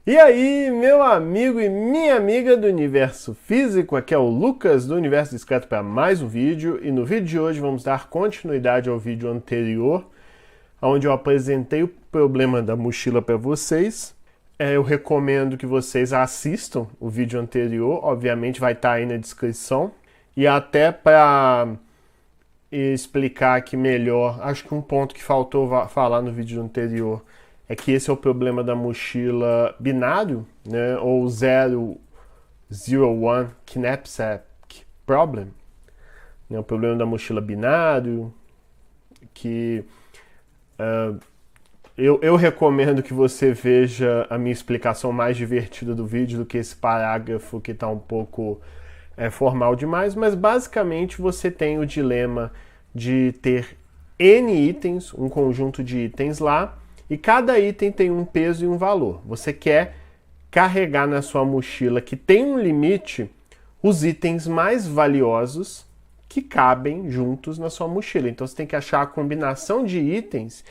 E aí, meu amigo e minha amiga do Universo Físico, aqui é o Lucas do Universo Discreto para mais um vídeo, e no vídeo de hoje vamos dar continuidade ao vídeo anterior, onde eu apresentei o problema da mochila para vocês. Eu recomendo que vocês assistam o vídeo anterior, obviamente vai estar aí na descrição, e até para explicar aqui melhor, acho que um ponto que faltou falar no vídeo anterior é que esse é o problema da mochila binário, né, ou 001 knapsack problem, né, o problema da mochila binário, que eu recomendo que você veja a minha explicação mais divertida do vídeo do que esse parágrafo que está um pouco formal demais, mas basicamente você tem o dilema de ter N itens, um conjunto de itens lá, e cada item tem um peso e um valor. Você quer carregar na sua mochila, que tem um limite, os itens mais valiosos que cabem juntos na sua mochila. Então você tem que achar a combinação de itens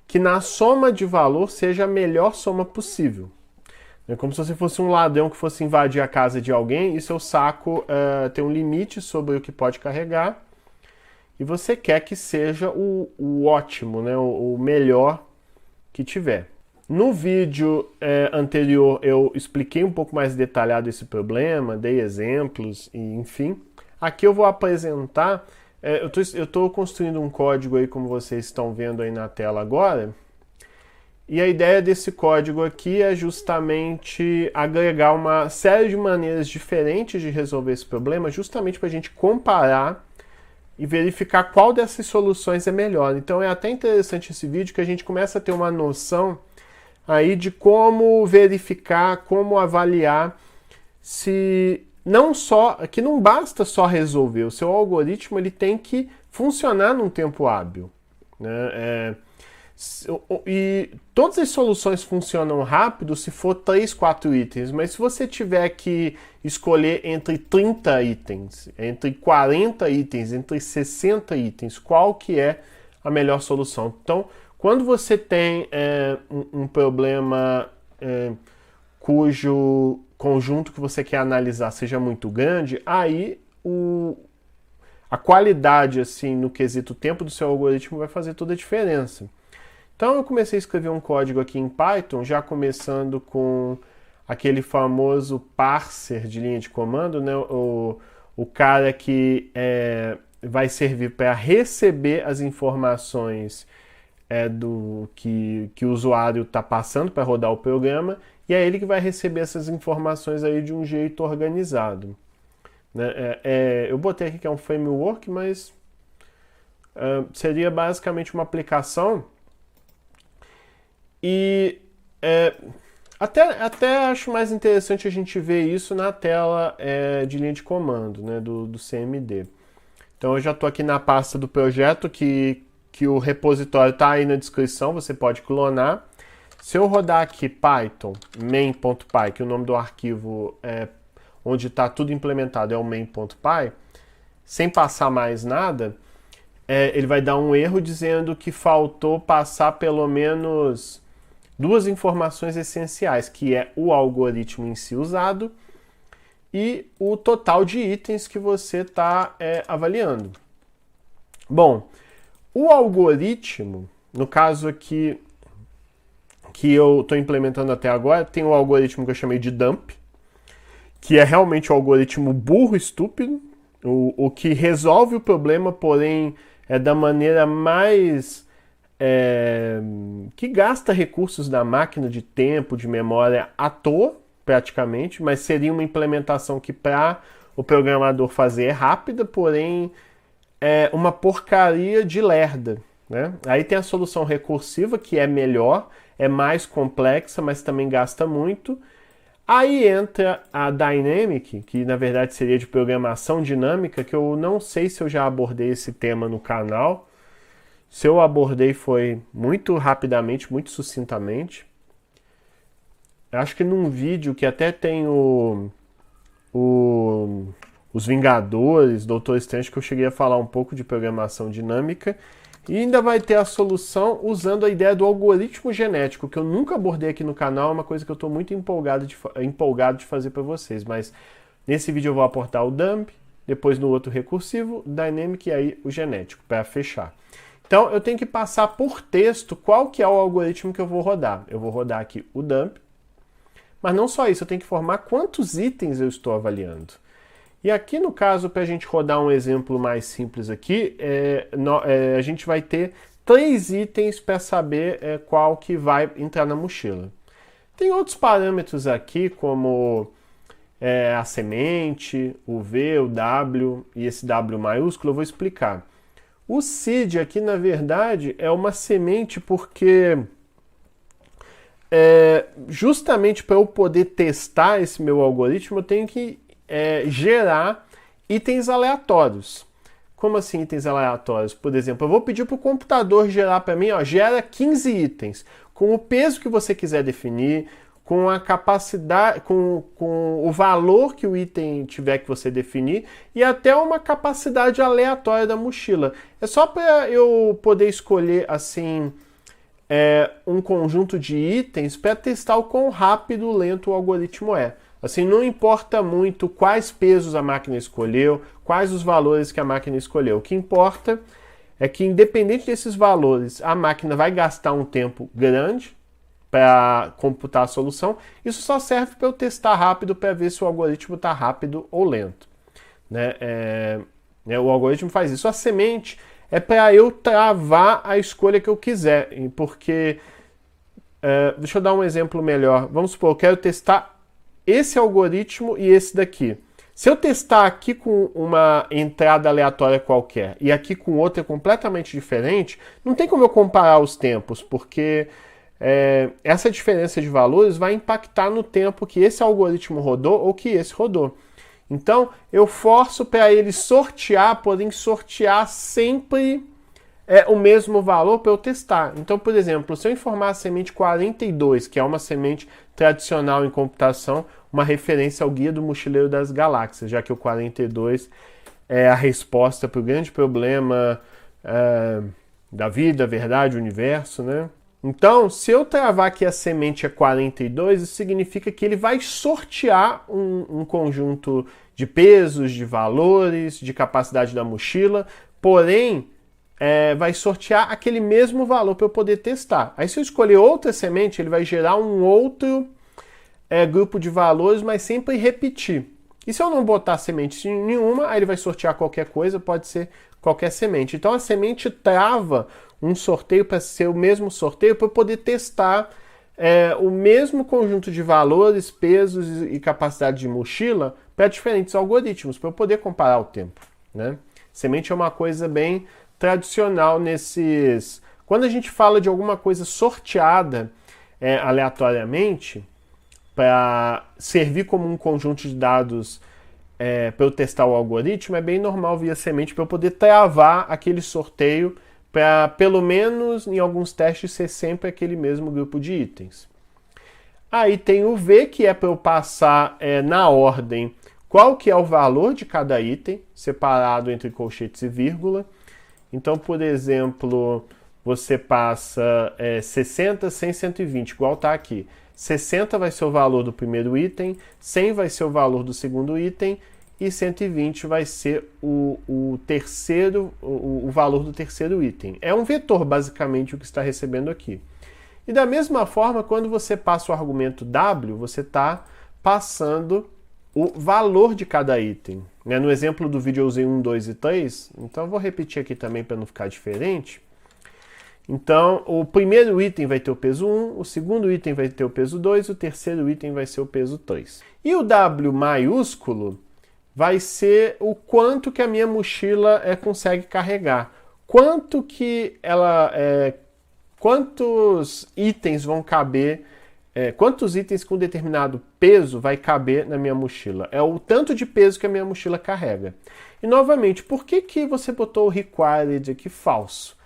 que na soma de valor seja a melhor soma possível. É como se você fosse um ladrão que fosse invadir a casa de alguém e seu saco tem um limite sobre o que pode carregar e você quer que seja o ótimo, né, o melhor que tiver. No vídeo anterior eu expliquei um pouco mais detalhado esse problema, dei exemplos e enfim. Aqui eu vou apresentar, eu estou construindo um código aí como vocês estão vendo aí na tela agora, e a ideia desse código aqui é justamente agregar uma série de maneiras diferentes de resolver esse problema, justamente para a gente comparar e verificar qual dessas soluções é melhor. Então é até interessante esse vídeo que a gente começa a ter uma noção aí de como verificar, como avaliar se que não basta só resolver, o seu algoritmo ele tem que funcionar num tempo hábil, né? E todas as soluções funcionam rápido se for 3, 4 itens, mas se você tiver que escolher entre 30 itens, entre 40 itens, entre 60 itens, qual que é a melhor solução? Então, quando você tem um problema cujo conjunto que você quer analisar seja muito grande, aí a qualidade assim, no quesito tempo do seu algoritmo vai fazer toda a diferença. Então eu comecei a escrever um código aqui em Python, já começando com aquele famoso parser de linha de comando, né? O cara que vai servir para receber as informações do que o usuário está passando para rodar o programa, e é ele que vai receber essas informações aí de um jeito organizado. Né? Eu botei aqui que é um framework, mas seria basicamente uma aplicação. E até acho mais interessante a gente ver isso na tela de linha de comando, né, do CMD. Então eu já estou aqui na pasta do projeto que o repositório está aí na descrição, você pode clonar. Se eu rodar aqui Python main.py, que o nome do arquivo onde está tudo implementado é o main.py, sem passar mais nada, ele vai dar um erro dizendo que faltou passar pelo menos duas informações essenciais, que é o algoritmo em si usado e o total de itens que você está avaliando. Bom, o algoritmo, no caso aqui que eu estou implementando até agora, tem um algoritmo que eu chamei de dump, que é realmente um algoritmo burro, estúpido, o que resolve o problema, porém é da maneira mais que gasta recursos da máquina de tempo, de memória à toa, praticamente, mas seria uma implementação que para o programador fazer é rápida, porém é uma porcaria de lerda. Né? Aí tem a solução recursiva, que é melhor, é mais complexa, mas também gasta muito. Aí entra a Dynamic, que na verdade seria de programação dinâmica, que eu não sei se eu já abordei esse tema no canal. Se eu abordei foi muito rapidamente, muito sucintamente. Acho que num vídeo que até tem os Vingadores, Doutor Estranho, que eu cheguei a falar um pouco de programação dinâmica. E ainda vai ter a solução usando a ideia do algoritmo genético, que eu nunca abordei aqui no canal, é uma coisa que eu estou muito empolgado de fazer para vocês. Mas nesse vídeo eu vou aportar o dump, depois no outro recursivo, dynamic e aí o genético, para fechar. Então eu tenho que passar por texto qual que é o algoritmo que eu vou rodar. Eu vou rodar aqui o dump, mas não só isso, eu tenho que informar quantos itens eu estou avaliando. E aqui no caso, para a gente rodar um exemplo mais simples aqui, a gente vai ter 3 itens para saber qual que vai entrar na mochila. Tem outros parâmetros aqui, como a semente, o V, o W e esse W maiúsculo, eu vou explicar. O seed aqui, na verdade, é uma semente porque justamente para eu poder testar esse meu algoritmo, eu tenho que gerar itens aleatórios. Como assim itens aleatórios? Por exemplo, eu vou pedir para o computador gerar para mim, gera 15 itens, com o peso que você quiser definir, com a capacidade, com o valor que o item tiver que você definir e até uma capacidade aleatória da mochila. É só para eu poder escolher assim um conjunto de itens para testar o quão rápido ou lento o algoritmo é. Assim, não importa muito quais pesos a máquina escolheu, quais os valores que a máquina escolheu. O que importa é que, independente desses valores, a máquina vai gastar um tempo grande para computar a solução. Isso só serve para eu testar rápido para ver se o algoritmo está rápido ou lento. O algoritmo faz isso. A semente é para eu travar a escolha que eu quiser, porque... deixa eu dar um exemplo melhor. Vamos supor, eu quero testar esse algoritmo e esse daqui. Se eu testar aqui com uma entrada aleatória qualquer e aqui com outra completamente diferente, não tem como eu comparar os tempos, porque essa diferença de valores vai impactar no tempo que esse algoritmo rodou ou que esse rodou. Então, eu forço para ele sortear, porém sortear sempre o mesmo valor para eu testar. Então, por exemplo, se eu informar a semente 42, que é uma semente tradicional em computação, uma referência ao Guia do Mochileiro das Galáxias, já que o 42 é a resposta para o grande problema da vida, verdade, universo, né? Então, se eu travar que a semente é 42, isso significa que ele vai sortear um conjunto de pesos, de valores, de capacidade da mochila, porém, vai sortear aquele mesmo valor para eu poder testar. Aí se eu escolher outra semente, ele vai gerar um outro grupo de valores, mas sempre repetir. E se eu não botar semente nenhuma, aí ele vai sortear qualquer coisa, pode ser qualquer semente. Então a semente trava um sorteio para ser o mesmo sorteio para eu poder testar o mesmo conjunto de valores, pesos e capacidade de mochila para diferentes algoritmos, para eu poder comparar o tempo, né? Semente é uma coisa bem tradicional nesses... Quando a gente fala de alguma coisa sorteada aleatoriamente, para servir como um conjunto de dados para eu testar o algoritmo, é bem normal via semente para eu poder travar aquele sorteio para, pelo menos em alguns testes, ser sempre aquele mesmo grupo de itens. Aí tem o V, que é para eu passar na ordem qual que é o valor de cada item, separado entre colchetes e vírgula. Então, por exemplo, você passa 60, 100, 120, igual está aqui. 60 vai ser o valor do primeiro item, 100 vai ser o valor do segundo item e 120 vai ser o valor do terceiro item. É um vetor, basicamente, o que está recebendo aqui. E da mesma forma, quando você passa o argumento W, você está passando o valor de cada item. No exemplo do vídeo eu usei 1, 2 e 3, então eu vou repetir aqui também para não ficar diferente. Então, o primeiro item vai ter o peso 1, o segundo item vai ter o peso 2, o terceiro item vai ser o peso 3. E o W maiúsculo vai ser o quanto que a minha mochila consegue carregar. Quantos itens vão caber, quantos itens com determinado peso vai caber na minha mochila. É o tanto de peso que a minha mochila carrega. E, novamente, por que você botou o required aqui falso?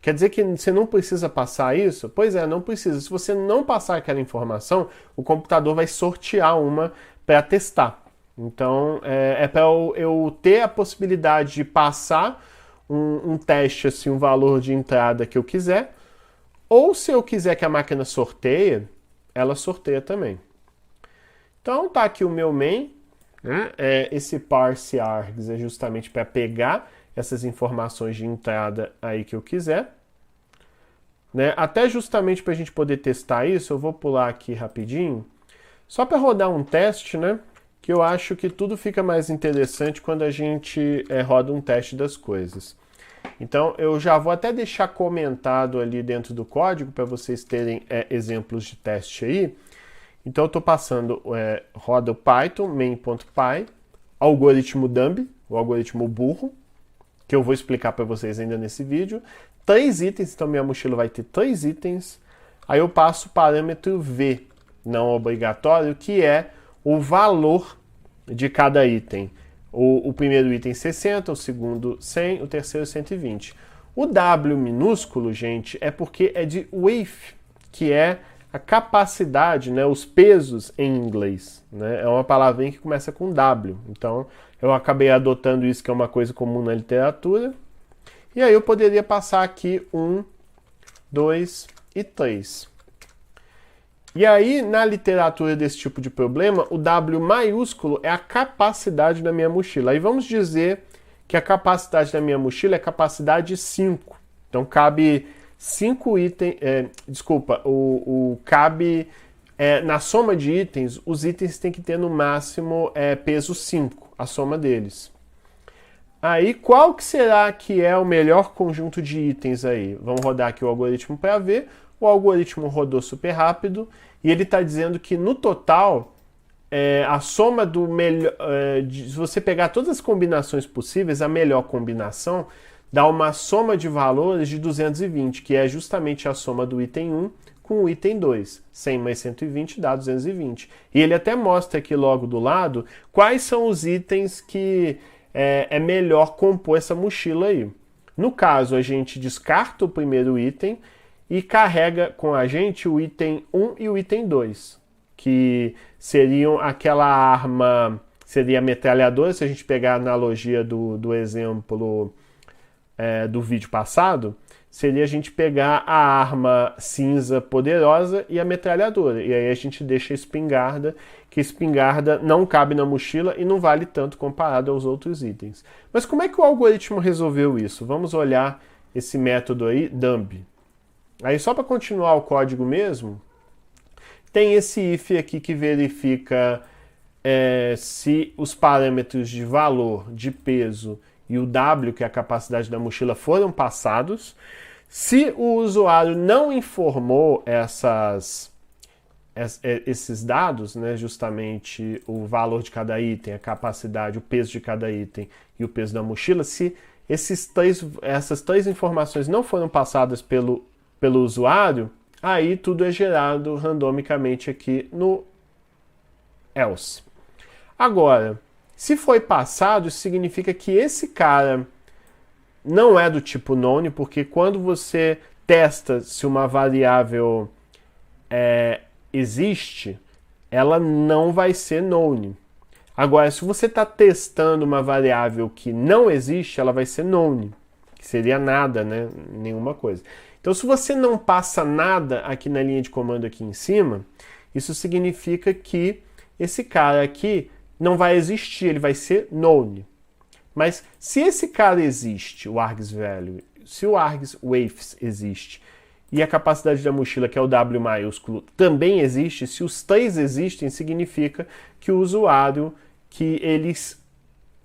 Quer dizer que você não precisa passar isso? Pois é, não precisa. Se você não passar aquela informação, o computador vai sortear uma para testar. Então, é para eu ter a possibilidade de passar um teste, assim, um valor de entrada que eu quiser, ou se eu quiser que a máquina sorteie, ela sorteia também. Então tá aqui o meu main, né? Esse parse args é justamente para pegar essas informações de entrada aí que eu quiser. Né? Até justamente para a gente poder testar isso, eu vou pular aqui rapidinho, só para rodar um teste, né? Que eu acho que tudo fica mais interessante quando a gente roda um teste das coisas. Então eu já vou até deixar comentado ali dentro do código para vocês terem exemplos de teste aí. Então eu estou passando, roda o Python, main.py, algoritmo dumb, o algoritmo burro, que eu vou explicar para vocês ainda nesse vídeo. 3 itens, então minha mochila vai ter 3 itens. Aí eu passo o parâmetro v, não obrigatório, que é o valor de cada item. O primeiro item 60, o segundo 100, o terceiro 120. O W minúsculo, gente, é porque é de weight, que é a capacidade, né, os pesos em inglês. Né? É uma palavrinha que começa com W. Então eu acabei adotando isso, que é uma coisa comum na literatura. E aí eu poderia passar aqui 1, 2 e 3. E aí, na literatura desse tipo de problema, o W maiúsculo é a capacidade da minha mochila. Aí vamos dizer que a capacidade da minha mochila é capacidade 5. Então cabe 5 itens... cabe... na soma de itens, os itens têm que ter no máximo peso 5, a soma deles. Aí, qual que será que é o melhor conjunto de itens aí? Vamos rodar aqui o algoritmo para ver. O algoritmo rodou super rápido e ele está dizendo que no total, a soma do melhor... se você pegar todas as combinações possíveis, a melhor combinação dá uma soma de valores de 220, que é justamente a soma do item 1 com o item 2. 100 mais 120 dá 220. E ele até mostra aqui logo do lado quais são os itens que é melhor compor essa mochila aí. No caso, a gente descarta o primeiro item e carrega com a gente o item 1 e o item 2, que seriam aquela arma, seria a metralhadora, se a gente pegar a analogia do exemplo do vídeo passado, seria a gente pegar a arma cinza poderosa e a metralhadora. E aí a gente deixa a espingarda, que a espingarda não cabe na mochila e não vale tanto comparado aos outros itens. Mas como é que o algoritmo resolveu isso? Vamos olhar esse método aí, dumb. Aí só para continuar o código mesmo, tem esse if aqui que verifica se os parâmetros de valor, de peso e o W, que é a capacidade da mochila, foram passados. Se o usuário não informou esses dados, né, justamente o valor de cada item, a capacidade, o peso de cada item e o peso da mochila, se essas 3 informações não foram passadas pelo usuário, aí tudo é gerado randomicamente aqui no else. Agora, se foi passado, isso significa que esse cara não é do tipo known, porque quando você testa se uma variável existe, ela não vai ser known. Agora, se você está testando uma variável que não existe, ela vai ser known, que seria nada, né? Nenhuma coisa. Então, se você não passa nada aqui na linha de comando aqui em cima, isso significa que esse cara aqui não vai existir, ele vai ser known. Mas se esse cara existe, o argsValue, se o argsWaves existe e a capacidade da mochila, que é o W maiúsculo, também existe, se os 3 existem, significa que o usuário, que eles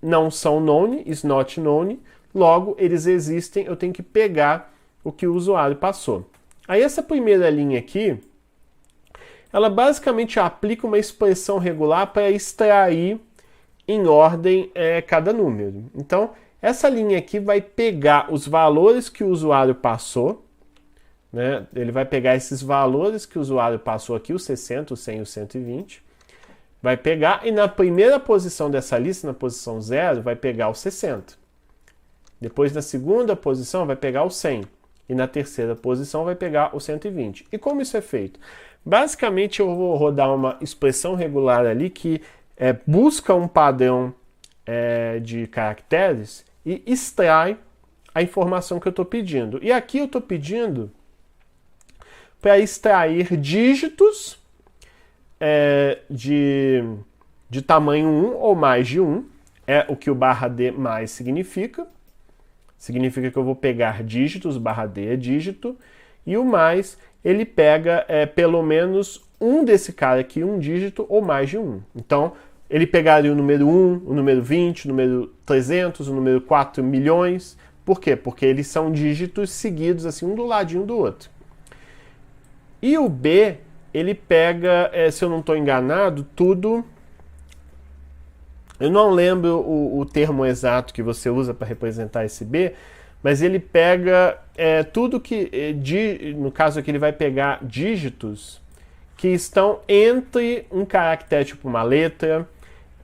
não são known, is not known, logo eles existem, eu tenho que pegar o que o usuário passou. Aí essa primeira linha aqui, ela basicamente aplica uma expressão regular para extrair em ordem cada número. Então, essa linha aqui vai pegar os valores que o usuário passou, né? Ele vai pegar esses valores que o usuário passou aqui, o 60, o 100 e o 120, vai pegar e na primeira posição dessa lista, na posição 0, vai pegar o 60. Depois, na segunda posição, vai pegar o 100. E na terceira posição vai pegar o 120. E como isso é feito? Basicamente eu vou rodar uma expressão regular ali que busca um padrão de caracteres e extrai a informação que eu estou pedindo. E aqui eu estou pedindo para extrair dígitos de tamanho 1 ou mais de 1, é o que o barra D mais significa. Significa que eu vou pegar dígitos, barra D é dígito, e o mais, ele pega pelo menos um desse cara aqui, um dígito ou mais de 1. Então, ele pegaria o número 1, o número 20, o número 300, o número 4 milhões. Por quê? Porque eles são dígitos seguidos, assim, um do ladinho do outro. E o B, ele pega, se eu não estou enganado, tudo... Eu não lembro o termo exato que você usa para representar esse B, mas ele pega tudo que... no caso aqui, ele vai pegar dígitos que estão entre um caractere, tipo uma letra,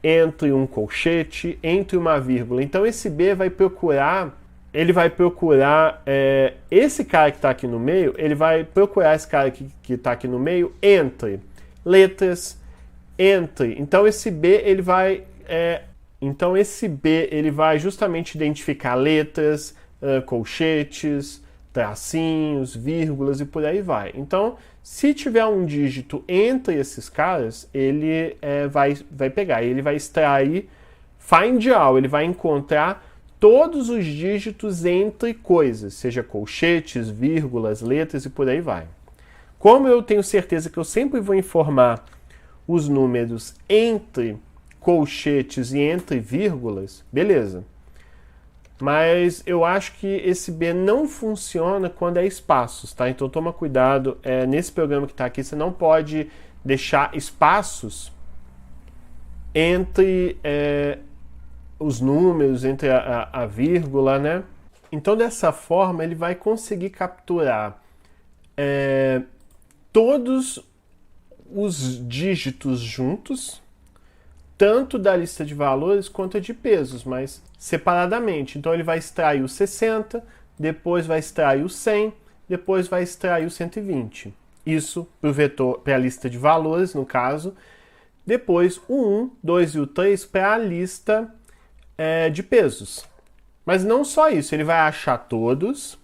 entre um colchete, entre uma vírgula. Então esse B vai procurar... Ele vai procurar esse cara que está aqui no meio, ele vai procurar esse cara que está aqui no meio entre letras, entre... Então esse B, ele vai... ele vai justamente identificar letras, colchetes, tracinhos, vírgulas e por aí vai. Então, se tiver um dígito entre esses caras, ele vai pegar, ele vai extrair find all, ele vai encontrar todos os dígitos entre coisas, seja colchetes, vírgulas, letras e por aí vai. Como eu tenho certeza que eu sempre vou informar os números entre colchetes e entre vírgulas, beleza. Mas eu acho que esse B não funciona quando é espaços, tá? Então toma cuidado, nesse programa que está aqui, você não pode deixar espaços entre os números, entre a vírgula, né? Então dessa forma ele vai conseguir capturar todos os dígitos juntos, tanto da lista de valores quanto de pesos, mas separadamente. Então ele vai extrair o 60, depois vai extrair o 100, depois vai extrair o 120. Isso para o vetor, para a lista de valores, no caso. Depois o 1, 2 e o 3 para a lista de pesos. Mas não só isso, ele vai achar todos,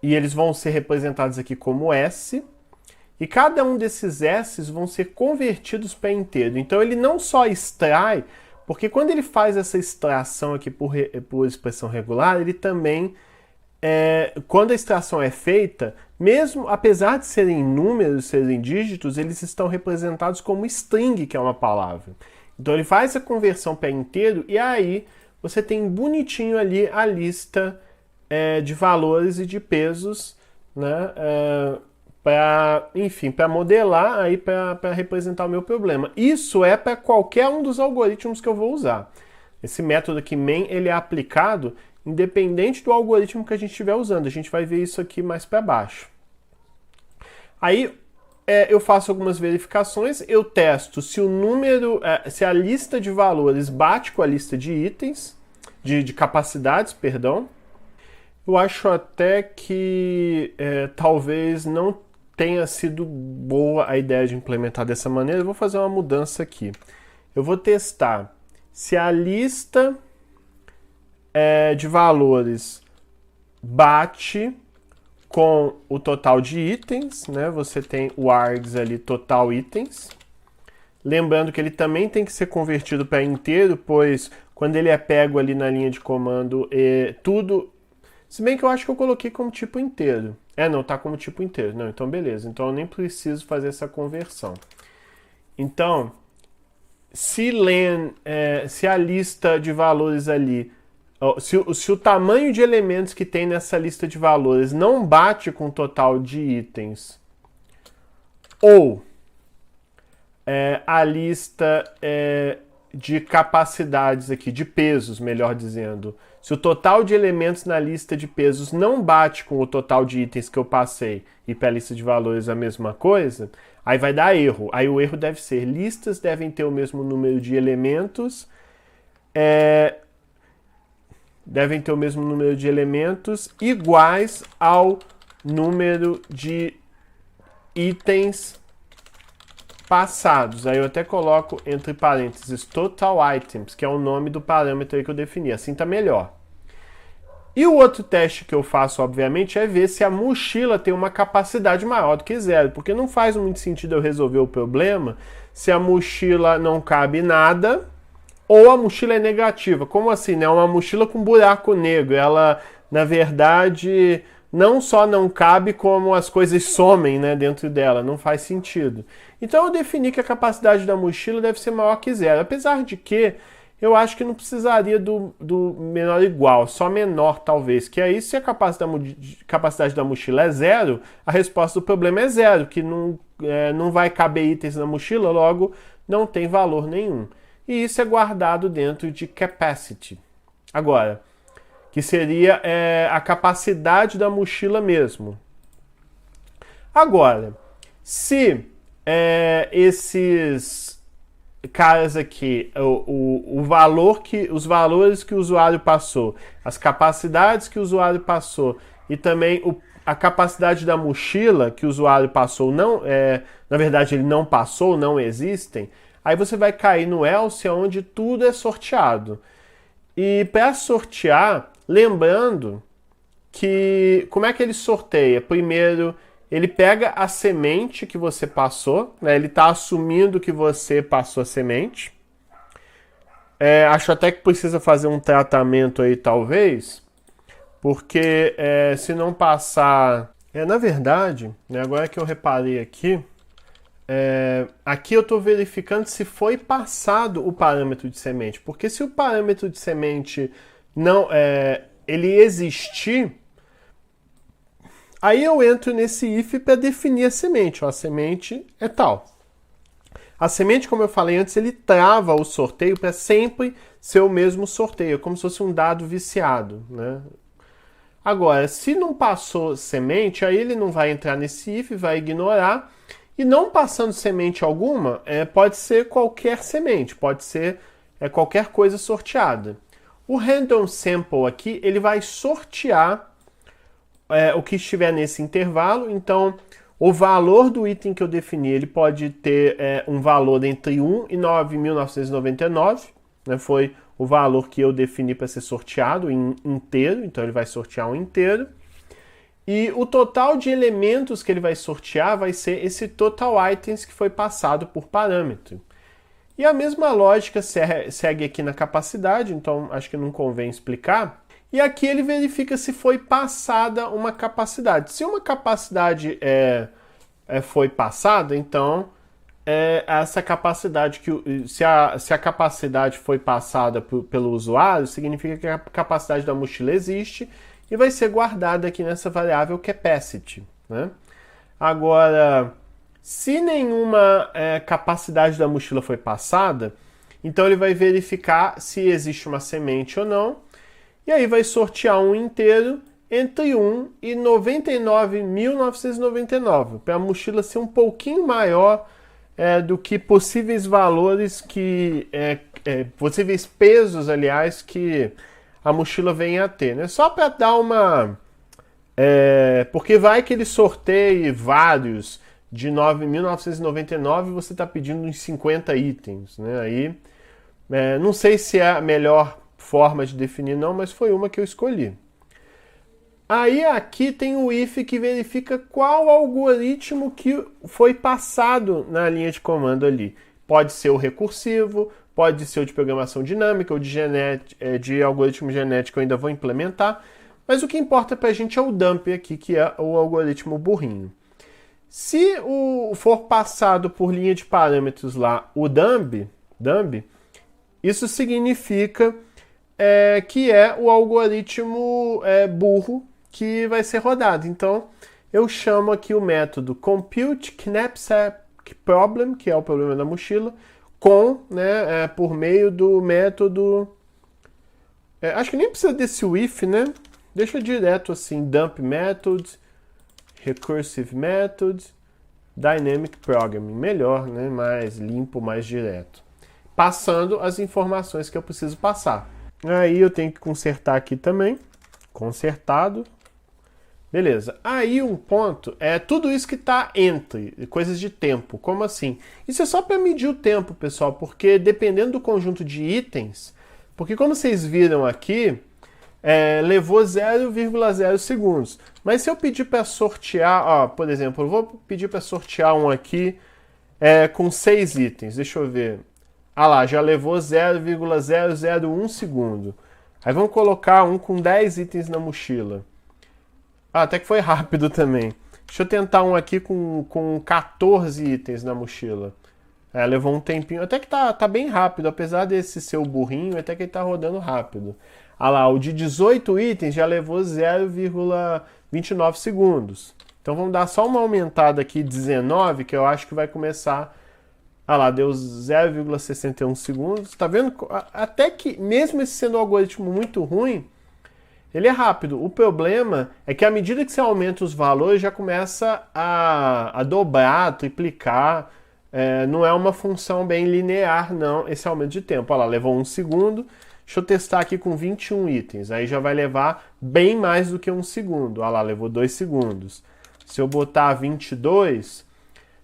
e eles vão ser representados aqui como S, e cada um desses S's vão ser convertidos para inteiro. Então ele não só extrai, porque quando ele faz essa extração aqui por expressão regular, ele também, quando a extração é feita, mesmo apesar de serem números, serem dígitos, eles estão representados como string, que é uma palavra. Então ele faz a conversão para inteiro e aí você tem bonitinho ali a lista de valores e de pesos, né? Para modelar aí para representar o meu problema. Isso é para qualquer um dos algoritmos que eu vou usar. Esse método aqui main, ele é aplicado independente do algoritmo que a gente estiver usando. A gente vai ver isso aqui mais para baixo. Aí eu faço algumas verificações, eu testo se o número, se a lista de valores bate com a lista de itens, de capacidades, perdão. Eu acho até que talvez não tenha sido boa a ideia de implementar dessa maneira. Eu vou fazer uma mudança aqui. Eu vou testar se a lista de valores bate com o total de itens, né? Você tem o args ali, total itens. Lembrando que ele também tem que ser convertido para inteiro, pois quando ele é pego ali na linha de comando, tudo... Se bem que eu acho que eu coloquei como tipo inteiro. Não, tá como tipo inteiro. Não, então beleza. Então eu nem preciso fazer essa conversão. Então, se a lista de valores ali... Se o tamanho de elementos que tem nessa lista de valores não bate com o total de itens, ou a lista de capacidades aqui, de pesos, melhor dizendo, se o total de elementos na lista de pesos não bate com o total de itens que eu passei e para a lista de valores a mesma coisa, aí vai dar erro. Aí o erro deve ser: listas devem ter o mesmo número de elementos, iguais ao número de itens passados. Aí eu até coloco entre parênteses total items, que é o nome do parâmetro aí que eu defini. Assim tá melhor. E o outro teste que eu faço, obviamente, é ver se a mochila tem uma capacidade maior do que zero, porque não faz muito sentido eu resolver o problema se a mochila não cabe nada ou a mochila é negativa. Como assim, né? Uma mochila com buraco negro, ela, na verdade, não só não cabe, como as coisas somem, né, dentro dela, não faz sentido. Então eu defini que a capacidade da mochila deve ser maior que zero, apesar de que eu acho que não precisaria do menor igual, só menor talvez, que aí se a capacidade da mochila é zero, a resposta do problema é zero, que não vai caber itens na mochila, logo não tem valor nenhum. E isso é guardado dentro de capacity. Agora, que seria a capacidade da mochila mesmo. Agora, se esses caras aqui, os valores que o usuário passou, as capacidades que o usuário passou e também a capacidade da mochila que o usuário passou, na verdade ele não passou, não existem, aí você vai cair no else, onde tudo é sorteado. E para sortear, lembrando que como é que ele sorteia? Primeiro, ele pega a semente que você passou, né? Ele está assumindo que você passou a semente. Acho até que precisa fazer um tratamento aí, talvez, porque se não passar... na verdade, né, agora que eu reparei aqui, aqui eu estou verificando se foi passado o parâmetro de semente, porque se o parâmetro de semente não ele existir, aí eu entro nesse if para definir a semente. A semente é tal. A semente, como eu falei antes, ele trava o sorteio para sempre ser o mesmo sorteio, como se fosse um dado viciado, né? Agora, se não passou semente, aí ele não vai entrar nesse if, vai ignorar. E não passando semente alguma, pode ser qualquer semente, pode ser qualquer coisa sorteada. O random sample aqui, ele vai sortear o que estiver nesse intervalo. Então, o valor do item que eu defini, ele pode ter um valor entre 1 e 9.999, né? Foi o valor que eu defini para ser sorteado em inteiro, então ele vai sortear um inteiro. E o total de elementos que ele vai sortear vai ser esse total items que foi passado por parâmetro. E a mesma lógica segue aqui na capacidade, então acho que não convém explicar. E aqui ele verifica se foi passada uma capacidade. Se uma capacidade foi passada, então essa capacidade se a capacidade foi passada pelo usuário, significa que a capacidade da mochila existe e vai ser guardada aqui nessa variável capacity, né? Agora, se nenhuma capacidade da mochila foi passada, então ele vai verificar se existe uma semente ou não. E aí vai sortear um inteiro entre 1 e 99.999, para a mochila ser um pouquinho maior do que possíveis valores possíveis pesos, aliás, que a mochila venha a ter, né? Só para dar uma... porque vai que ele sorteie vários de 9.999 e você está pedindo uns 50 itens, né? Aí, não sei se é a melhor forma de definir não, mas foi uma que eu escolhi. Aí aqui tem o if que verifica qual algoritmo que foi passado na linha de comando ali. Pode ser o recursivo, pode ser o de programação dinâmica ou de algoritmo genético, eu ainda vou implementar, mas o que importa pra gente é o dump aqui, que é o algoritmo burrinho. Se for passado por linha de parâmetros lá o dump, isso significa que é o algoritmo burro que vai ser rodado. Então, eu chamo aqui o método compute knapsack problem, que é o problema da mochila, por meio do método... acho que nem precisa desse if, né? Deixa direto assim, dump method, recursive method, dynamic programming. Melhor, né? Mais limpo, mais direto. Passando as informações que eu preciso passar. Aí eu tenho que consertar aqui também. Consertado. Beleza. Aí um ponto é tudo isso que está entre, coisas de tempo. Como assim? Isso é só para medir o tempo, pessoal, porque dependendo do conjunto de itens, porque como vocês viram aqui, levou 0,0 segundos. Mas se eu pedir para sortear, ó, por exemplo, eu vou pedir para sortear um aqui com 6 itens, deixa eu ver. Ah lá, já levou 0,001 segundo. Aí vamos colocar um com 10 itens na mochila. Ah, até que foi rápido também. Deixa eu tentar um aqui com 14 itens na mochila. Levou um tempinho. Até que tá bem rápido. Apesar desse ser o burrinho, até que ele tá rodando rápido. Ah lá, o de 18 itens já levou 0,29 segundos. Então vamos dar só uma aumentada aqui, 19, que eu acho que vai começar... Ah lá, deu 0,61 segundos. Tá vendo? Até que, mesmo esse sendo um algoritmo muito ruim, ele é rápido. O problema é que à medida que você aumenta os valores, já começa a dobrar, a triplicar. Não é uma função bem linear, não, esse aumento de tempo. Olha lá, levou 1 segundo. Deixa eu testar aqui com 21 itens. Aí já vai levar bem mais do que 1 segundo. Olha lá, levou 2 segundos. Se eu botar 22...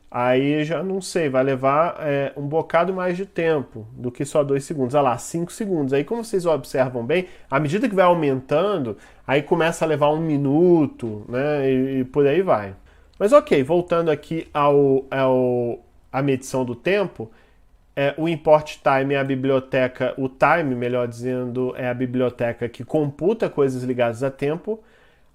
aí já não sei, vai levar um bocado mais de tempo do que só 2 segundos. Olha lá, 5 segundos. Aí como vocês observam bem, à medida que vai aumentando, aí começa a levar 1 minuto, né? E por aí vai. Mas ok, voltando aqui à medição do tempo, o import time é a biblioteca, o time, melhor dizendo, é a biblioteca que computa coisas ligadas a tempo.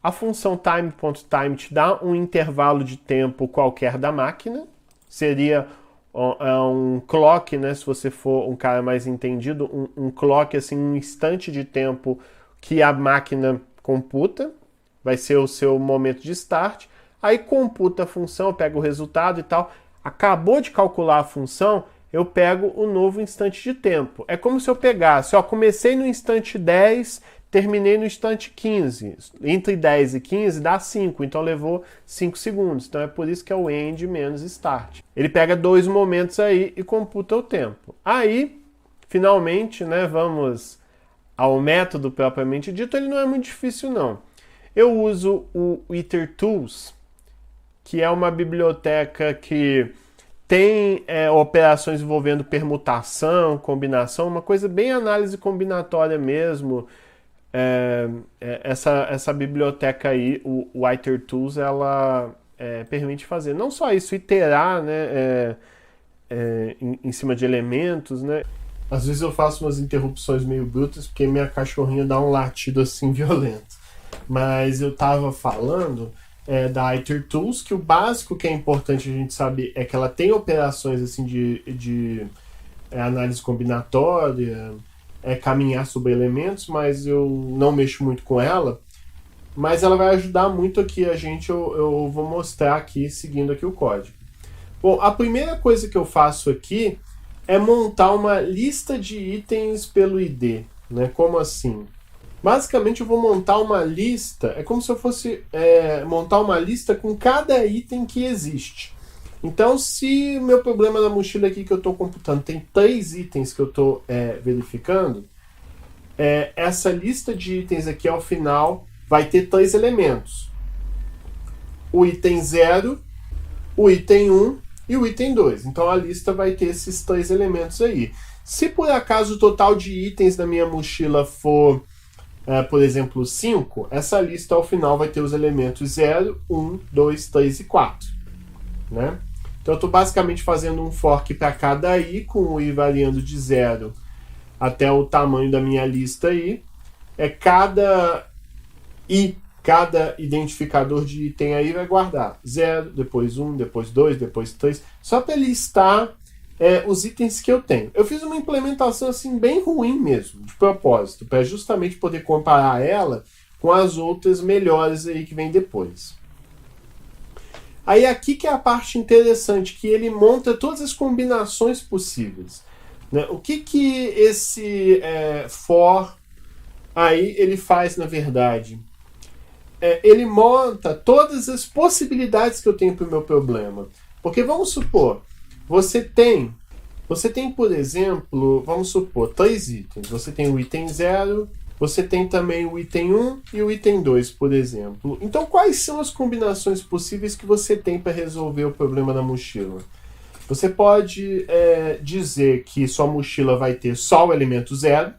A função time.time te dá um intervalo de tempo qualquer da máquina. Seria um clock, né? Se você for um cara mais entendido, um clock, assim, um instante de tempo que a máquina computa. Vai ser o seu momento de start. Aí computa a função, pega o resultado e tal. Acabou de calcular a função, eu pego o novo instante de tempo. É como se eu pegasse, comecei no instante 10... terminei no instante 15. Entre 10 e 15 dá 5, então levou 5 segundos. Então é por isso que é o end menos start. Ele pega 2 momentos aí e computa o tempo. Aí, finalmente, né, vamos ao método propriamente dito. Ele não é muito difícil, não. Eu uso o itertools, que é uma biblioteca que tem operações envolvendo permutação, combinação, uma coisa bem análise combinatória mesmo. Essa biblioteca aí, o itertools, ela permite fazer não só isso, iterar, né, em cima de elementos, né. Às vezes eu faço umas interrupções meio brutas porque minha cachorrinha dá um latido assim violento. Mas eu tava falando da itertools, que o básico que é importante a gente saber é que ela tem operações assim de análise combinatória, caminhar sobre elementos, mas eu não mexo muito com ela. Mas ela vai ajudar muito aqui a gente, eu vou mostrar aqui, seguindo aqui o código. Bom, a primeira coisa que eu faço aqui é montar uma lista de itens pelo ID. Né? Como assim? Basicamente eu vou montar uma lista, é como se eu fosse montar uma lista com cada item que existe. Então, se o meu problema na mochila aqui que eu estou computando tem 3 itens que eu estou verificando, essa lista de itens aqui ao final vai ter 3 elementos. O item 0, o item 1 e o item 2. Então a lista vai ter esses 3 elementos aí. Se por acaso o total de itens da minha mochila for, por exemplo, 5, essa lista ao final vai ter os elementos 0, 1, 2, 3 e 4. Né? Então eu estou basicamente fazendo um fork para cada i, com o i variando de 0 até o tamanho da minha lista aí. Cada identificador de item aí vai guardar 0, depois 1, depois 2, depois 3, só para listar os itens que eu tenho. Eu fiz uma implementação assim bem ruim mesmo, de propósito, para justamente poder comparar ela com as outras melhores aí que vem depois. Aí aqui que é a parte interessante, que ele monta todas as combinações possíveis. Né? O que esse for aí ele faz, na verdade? Ele monta todas as possibilidades que eu tenho para o meu problema. Porque vamos supor, você tem, por exemplo, vamos supor, 3 itens. Você tem o item 0, você tem também o item 1 e o item 2, por exemplo. Então, quais são as combinações possíveis que você tem para resolver o problema da mochila? Você pode dizer que sua mochila vai ter só o elemento 0,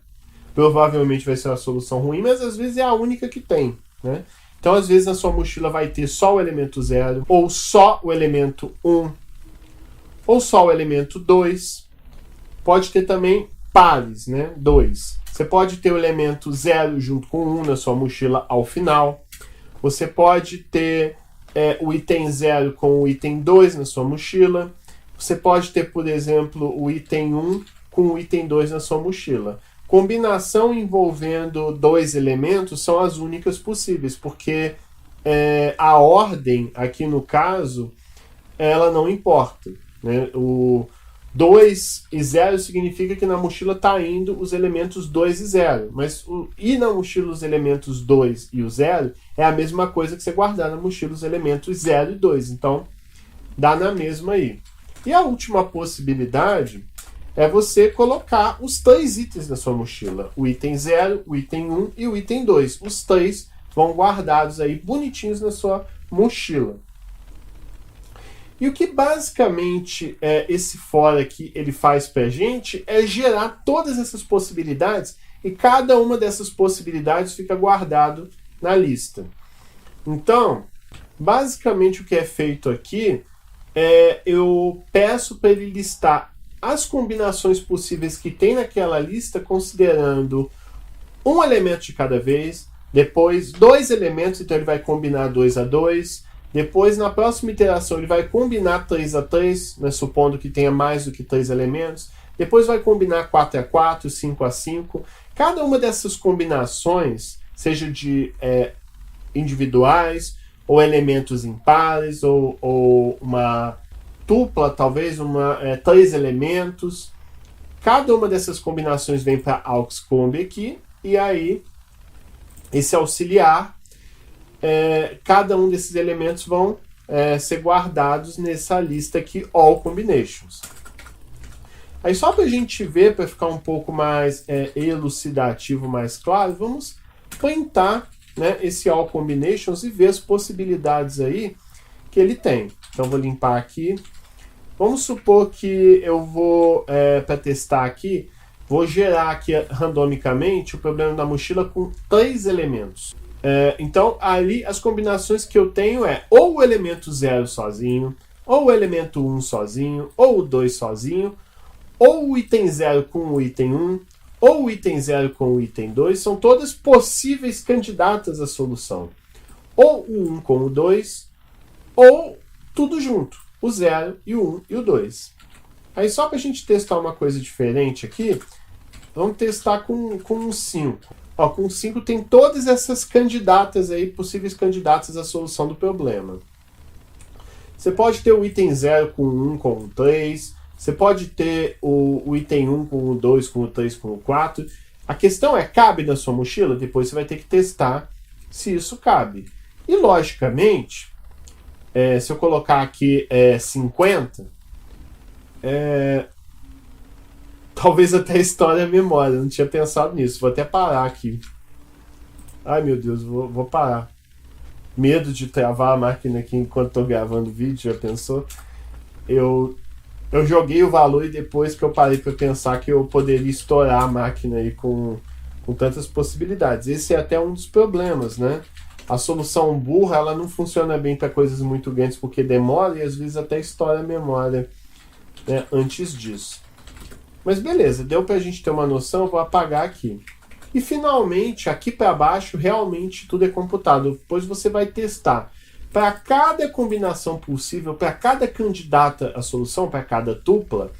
provavelmente vai ser uma solução ruim, mas às vezes é a única que tem, né? Então, às vezes, na sua mochila vai ter só o elemento 0, ou só o elemento 1, ou só o elemento 2. Pode ter também pares, né? 2. Você pode ter o elemento 0 junto com 1 na sua mochila ao final. Você pode ter o item 0 com o item 2 na sua mochila. Você pode ter, por exemplo, o item 1 com o item 2 na sua mochila. Combinação envolvendo 2 elementos são as únicas possíveis, porque a ordem, aqui no caso, ela não importa, né? O 2 e 0 significa que na mochila está indo os elementos 2 e 0, mas ir na mochila os elementos 2 e o 0 é a mesma coisa que você guardar na mochila os elementos 0 e 2, então dá na mesma aí. E a última possibilidade é você colocar os 3 itens na sua mochila. O item 0, o item 1 e o item 2. Os 3 vão guardados aí bonitinhos na sua mochila. E o que basicamente esse for aqui ele faz pra gente é gerar todas essas possibilidades e cada uma dessas possibilidades fica guardado na lista. Então, basicamente o que é feito aqui eu peço para ele listar as combinações possíveis que tem naquela lista, considerando um elemento de cada vez, depois 2 elementos, então ele vai combinar 2 a 2, depois na próxima iteração ele vai combinar 3 a 3, né, supondo que tenha mais do que 3 elementos, depois vai combinar 4 a 4, 5 a 5, cada uma dessas combinações, seja de individuais, ou elementos impares, ou uma tupla, talvez 3 elementos. Cada uma dessas combinações vem para AUXCOMB aqui, e aí esse auxiliar, cada um desses elementos vão ser guardados nessa lista aqui, All Combinations. Aí só para a gente ver, para ficar um pouco mais elucidativo, mais claro, vamos printar, né, esse All Combinations e ver as possibilidades aí que ele tem. Então vou limpar aqui. Vamos supor que eu vou, para testar aqui, vou gerar aqui randomicamente o problema da mochila com 3 elementos. Então ali as combinações que eu tenho ou o elemento 0 sozinho, ou o elemento 1 sozinho, ou o 2 sozinho, ou o item 0 com o item 1, ou o item 0 com o item 2, são todas possíveis candidatas à solução. Ou o 1 com o 2, ou tudo junto, o 0 e o 1 e o 2. Aí só para a gente testar uma coisa diferente aqui, vamos testar com um 5. Ó, com 5 tem todas essas candidatas aí, possíveis candidatas à solução do problema. Você pode ter o item 0 com o 1 com o 3, você pode ter o item 1 com o 2, com o 3, com o 4. A questão cabe na sua mochila? Depois você vai ter que testar se isso cabe. E, logicamente, se eu colocar aqui 50, talvez até estoure a memória. Eu não tinha pensado nisso. Vou até parar aqui. Ai, meu Deus, vou parar. Medo de travar a máquina aqui enquanto estou gravando o vídeo, já pensou? Eu joguei o valor e depois que eu parei para pensar que eu poderia estourar a máquina aí com tantas possibilidades. Esse é até um dos problemas, né? A solução burra, ela não funciona bem para coisas muito grandes porque demora e às vezes até estoura a memória, né, antes disso. Mas beleza, deu para a gente ter uma noção, vou apagar aqui. E finalmente, aqui para baixo, realmente tudo é computado. Depois você vai testar. Para cada combinação possível, para cada candidata à solução, para cada tupla,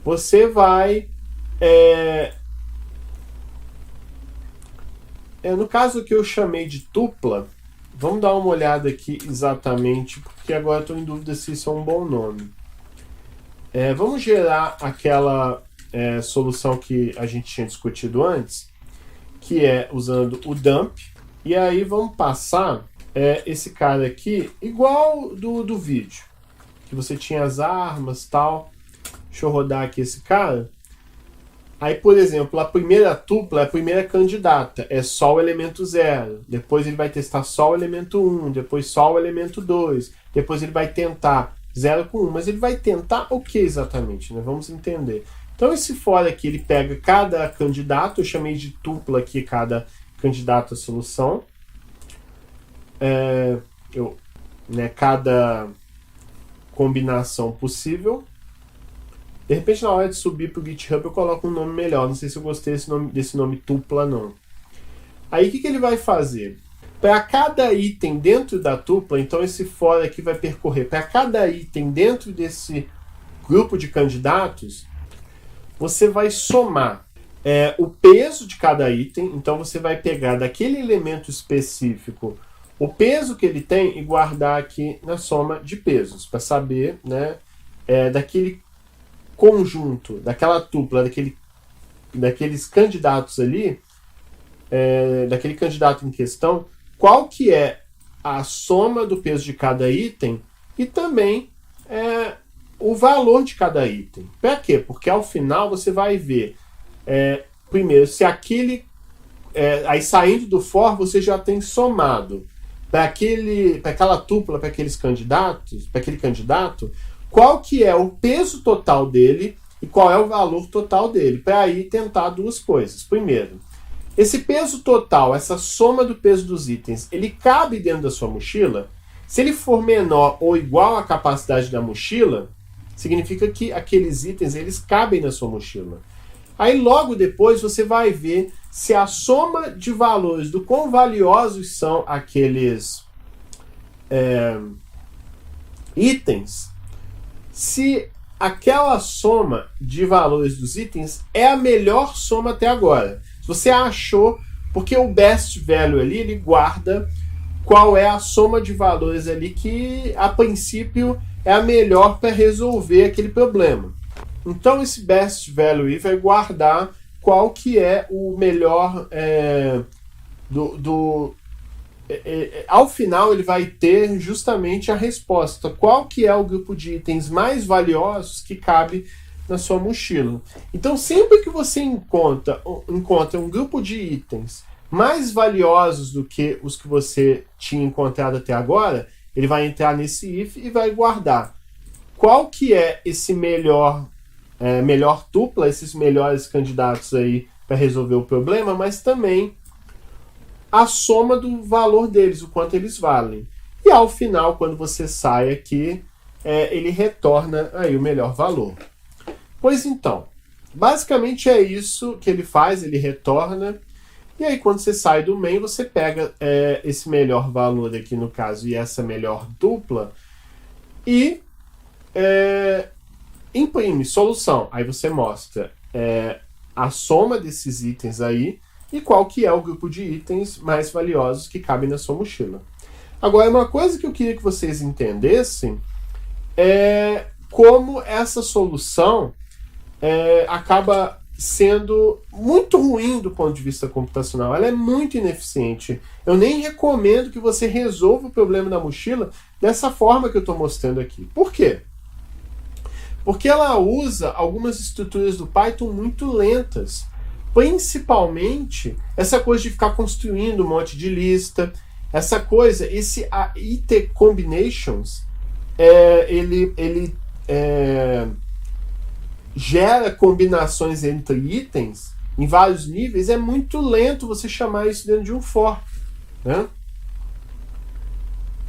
você vai... no caso que eu chamei de tupla, vamos dar uma olhada aqui exatamente, porque agora estou em dúvida se isso é um bom nome. Vamos gerar aquela solução que a gente tinha discutido antes, que é usando o dump, e aí vamos passar... esse cara aqui, igual do vídeo, que você tinha as armas e tal. Deixa eu rodar aqui esse cara. Aí, por exemplo, a primeira tupla, a primeira candidata, é só o elemento 0. Depois ele vai testar só o elemento 1, depois só o elemento 2. Depois ele vai tentar 0 com 1. Mas ele vai tentar o que exatamente? Né? Vamos entender. Então esse for aqui, ele pega cada candidato, eu chamei de tupla aqui cada candidato à solução. Cada combinação possível. De repente, na hora de subir para o GitHub, eu coloco um nome melhor. Não sei se eu gostei desse nome tupla, não. Aí, o que ele vai fazer? Para cada item dentro da tupla, então esse for aqui vai percorrer. Para cada item dentro desse grupo de candidatos, você vai somar o peso de cada item. Então, você vai pegar daquele elemento específico o peso que ele tem e guardar aqui na soma de pesos, para saber, né, daquele conjunto, daquela tupla, daqueles candidatos ali, daquele candidato em questão, qual que é a soma do peso de cada item e também o valor de cada item. Para quê? Porque ao final você vai ver, primeiro, se aquele... aí saindo do for, você já tem somado para aquela tupla, para aqueles candidatos, para aquele candidato, qual que é o peso total dele e qual é o valor total dele, para aí tentar duas coisas. Primeiro, esse peso total, essa soma do peso dos itens, ele cabe dentro da sua mochila? Se ele for menor ou igual à capacidade da mochila, significa que aqueles itens eles cabem na sua mochila. Aí logo depois você vai ver se a soma de valores do quão valiosos são aqueles itens, se aquela soma de valores dos itens é a melhor soma até agora. Se você achou, porque o best value ali, ele guarda qual é a soma de valores ali que, a princípio, é a melhor para resolver aquele problema. Então, esse best value vai guardar qual que é o melhor ao final ele vai ter justamente a resposta. Qual que é o grupo de itens mais valiosos que cabe na sua mochila? Então, sempre que você encontra um grupo de itens mais valiosos do que os que você tinha encontrado até agora, ele vai entrar nesse if e vai guardar qual que é esse melhor tupla, esses melhores candidatos aí para resolver o problema, mas também a soma do valor deles, o quanto eles valem. E ao final, quando você sai aqui, ele retorna aí o melhor valor. Pois então, basicamente é isso que ele faz, ele retorna. E aí quando você sai do main, você pega esse melhor valor aqui no caso e essa melhor dupla e imprime solução. Aí você mostra a soma desses itens aí e qual que é o grupo de itens mais valiosos que cabem na sua mochila. Agora, uma coisa que eu queria que vocês entendessem é como essa solução acaba sendo muito ruim do ponto de vista computacional. Ela é muito ineficiente. Eu nem recomendo que você resolva o problema da mochila dessa forma que eu estou mostrando aqui. Por quê? Porque ela usa algumas estruturas do Python muito lentas. Principalmente essa coisa de ficar construindo um monte de lista, essa coisa, esse IT combinations, ele gera combinações entre itens em vários níveis, é muito lento você chamar isso dentro de um for, né?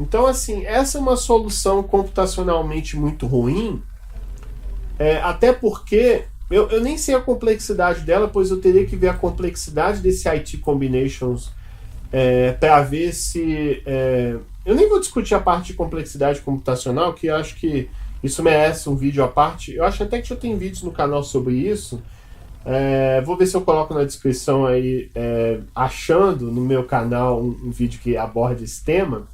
Então, assim, essa é uma solução computacionalmente muito ruim, até porque eu nem sei a complexidade dela, pois eu teria que ver a complexidade desse IT combinations para ver se... eu nem vou discutir a parte de complexidade computacional, que eu acho que isso merece um vídeo à parte. Eu acho até que já tem vídeos no canal sobre isso. Vou ver se eu coloco na descrição aí, achando no meu canal um vídeo que aborda esse tema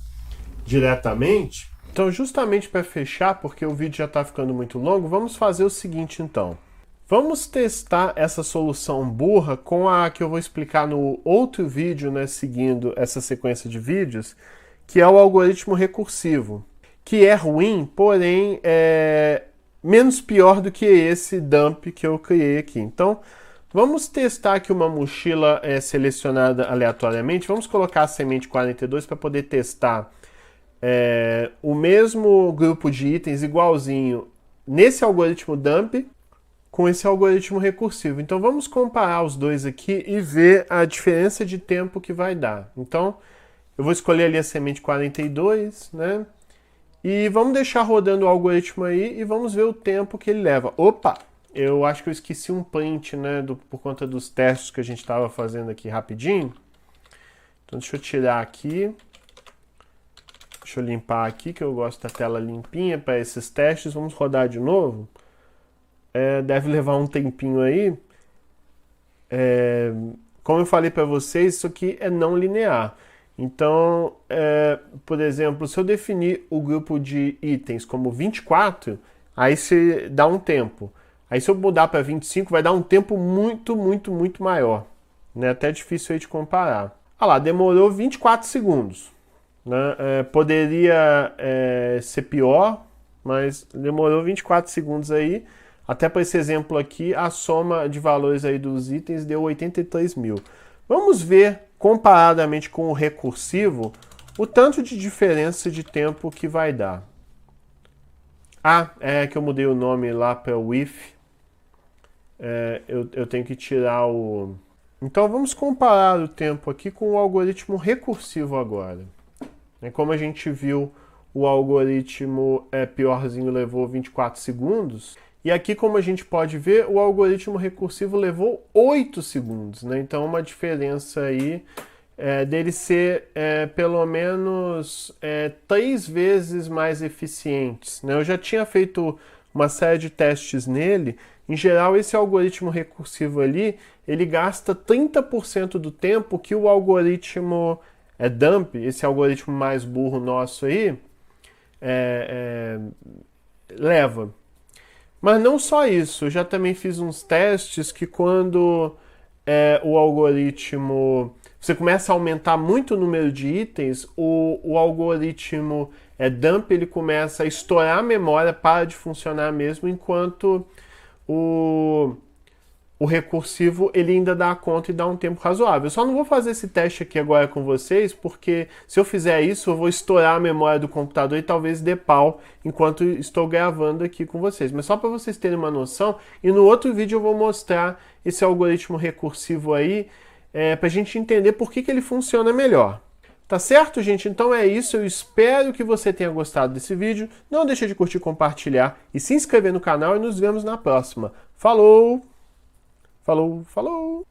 diretamente. Então, justamente para fechar, porque o vídeo já está ficando muito longo, vamos fazer o seguinte então. Vamos testar essa solução burra com a que eu vou explicar no outro vídeo, né, seguindo essa sequência de vídeos, que é o algoritmo recursivo, que é ruim, porém é menos pior do que esse dump que eu criei aqui. Então, vamos testar aqui uma mochila selecionada aleatoriamente. Vamos colocar a semente 42 para poder testar o mesmo grupo de itens igualzinho nesse algoritmo dump, com esse algoritmo recursivo. Então vamos comparar os dois aqui e ver a diferença de tempo que vai dar. Então eu vou escolher ali a semente 42, né? E vamos deixar rodando o algoritmo aí e vamos ver o tempo que ele leva. Opa! Eu acho que eu esqueci um print, né? Por conta dos testes que a gente estava fazendo aqui rapidinho. Então deixa eu tirar aqui. Deixa eu limpar aqui, que eu gosto da tela limpinha para esses testes. Vamos rodar de novo. Deve levar um tempinho aí. Como eu falei para vocês, isso aqui é não linear. Então, por exemplo, se eu definir o grupo de itens como 24, aí se dá um tempo. Aí se eu mudar para 25, vai dar um tempo muito, muito, muito maior. Né? Até difícil aí de comparar. Ah lá, demorou 24 segundos. Né? Poderia ser pior, mas demorou 24 segundos aí. Até para esse exemplo aqui, a soma de valores aí dos itens deu 83 mil. Vamos ver, comparadamente com o recursivo, o tanto de diferença de tempo que vai dar. É que eu mudei o nome lá para o if. Eu tenho que tirar o... Então vamos comparar o tempo aqui com o algoritmo recursivo agora. Como a gente viu, o algoritmo piorzinho levou 24 segundos. E aqui, como a gente pode ver, o algoritmo recursivo levou 8 segundos. Né? Então, uma diferença aí dele ser pelo menos 3 vezes mais eficientes. Né? Eu já tinha feito uma série de testes nele. Em geral, esse algoritmo recursivo ali, ele gasta 30% do tempo que o algoritmo dump, esse algoritmo mais burro nosso aí, leva. Mas não só isso, eu já também fiz uns testes que quando o algoritmo... Você começa a aumentar muito o número de itens, o algoritmo dump ele começa a estourar a memória, para de funcionar mesmo, enquanto o recursivo ele ainda dá conta e dá um tempo razoável. Eu só não vou fazer esse teste aqui agora com vocês, porque se eu fizer isso, eu vou estourar a memória do computador e talvez dê pau enquanto estou gravando aqui com vocês. Mas só para vocês terem uma noção, e no outro vídeo eu vou mostrar esse algoritmo recursivo aí, para a gente entender por que ele funciona melhor. Tá certo, gente? Então é isso. Eu espero que você tenha gostado desse vídeo. Não deixe de curtir, compartilhar e se inscrever no canal e nos vemos na próxima. Falou! Falou, falou!